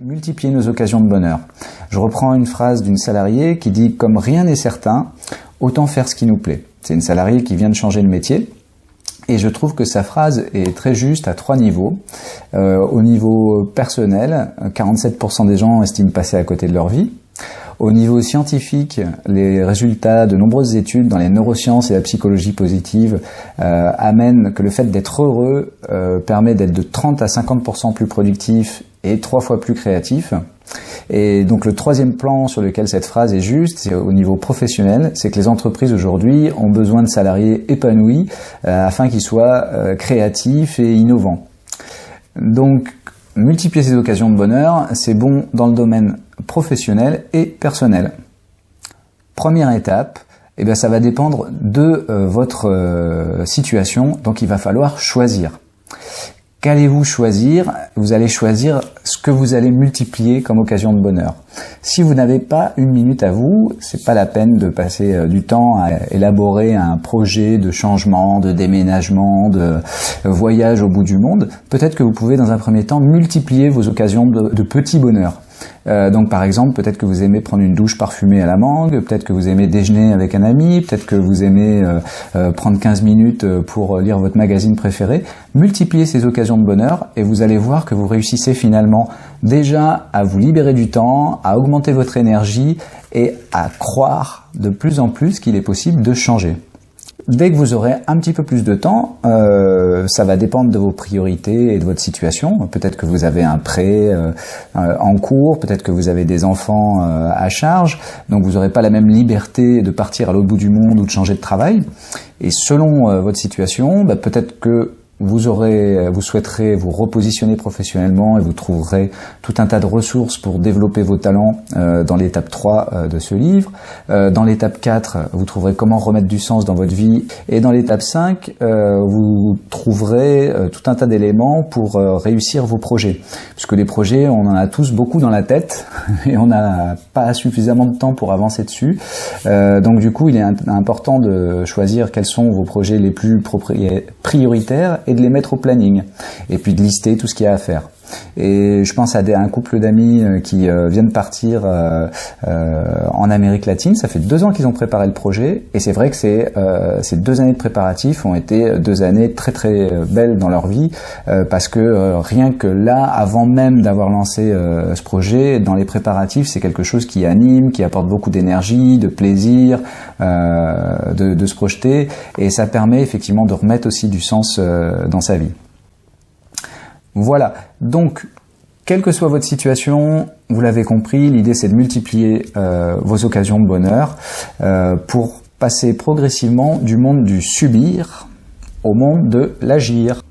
Multiplier nos occasions de bonheur. Je reprends une phrase d'une salariée qui dit « Comme rien n'est certain, autant faire ce qui nous plaît ». C'est une salariée qui vient de changer de métier. Et je trouve que sa phrase est très juste à 3 niveaux. Au niveau personnel, 47% des gens estiment passer à côté de leur vie. Au niveau scientifique, les résultats de nombreuses études dans les neurosciences et la psychologie positive amènent que le fait d'être heureux permet d'être de 30 à 50% plus productif et 3 fois plus créatif. Et donc le troisième plan sur lequel cette phrase est juste, c'est au niveau professionnel, c'est que les entreprises aujourd'hui ont besoin de salariés épanouis afin qu'ils soient créatifs et innovants. Donc multiplier ces occasions de bonheur, c'est bon dans le domaine professionnel et personnel. Première étape, ça va dépendre de votre situation, donc il va falloir choisir. Qu'allez-vous choisir? Vous allez choisir ce que vous allez multiplier comme occasion de bonheur. Si vous n'avez pas une minute à vous, c'est pas la peine de passer du temps à élaborer un projet de changement, de déménagement, de voyage au bout du monde. Peut-être que vous pouvez dans un premier temps multiplier vos occasions de petits bonheurs. Donc par exemple, peut-être que vous aimez prendre une douche parfumée à la mangue, peut-être que vous aimez déjeuner avec un ami, peut-être que vous aimez prendre 15 minutes pour lire votre magazine préféré. Multipliez ces occasions de bonheur et vous allez voir que vous réussissez finalement déjà à vous libérer du temps, à augmenter votre énergie et à croire de plus en plus qu'il est possible de changer. Dès que vous aurez un petit peu plus de temps, ça va dépendre de vos priorités et de votre situation. Peut-être que vous avez un prêt en cours, peut-être que vous avez des enfants à charge, donc vous n'aurez pas la même liberté de partir à l'autre bout du monde ou de changer de travail. Et selon votre situation, peut-être que vous souhaiterez vous repositionner professionnellement et vous trouverez tout un tas de ressources pour développer vos talents dans l'étape 3 de ce livre. Dans l'étape 4, vous trouverez comment remettre du sens dans votre vie. Et dans l'étape 5, vous trouverez tout un tas d'éléments pour réussir vos projets. Puisque les projets, on en a tous beaucoup dans la tête et on n'a pas suffisamment de temps pour avancer dessus. Donc du coup, il est important de choisir quels sont vos projets les plus prioritaires et de les mettre au planning, et puis de lister tout ce qu'il y a à faire. Et je pense à un couple d'amis qui viennent partir en Amérique latine. Ça fait 2 ans qu'ils ont préparé le projet, et c'est vrai que ces 2 années de préparatifs ont été 2 années très très belles dans leur vie, parce que rien que là, avant même d'avoir lancé ce projet, dans les préparatifs, c'est quelque chose qui anime, qui apporte beaucoup d'énergie, de plaisir, de se projeter, et ça permet effectivement de remettre aussi du sens dans sa vie. Voilà, donc quelle que soit votre situation, vous l'avez compris, l'idée c'est de multiplier vos occasions de bonheur pour passer progressivement du monde du subir au monde de l'agir.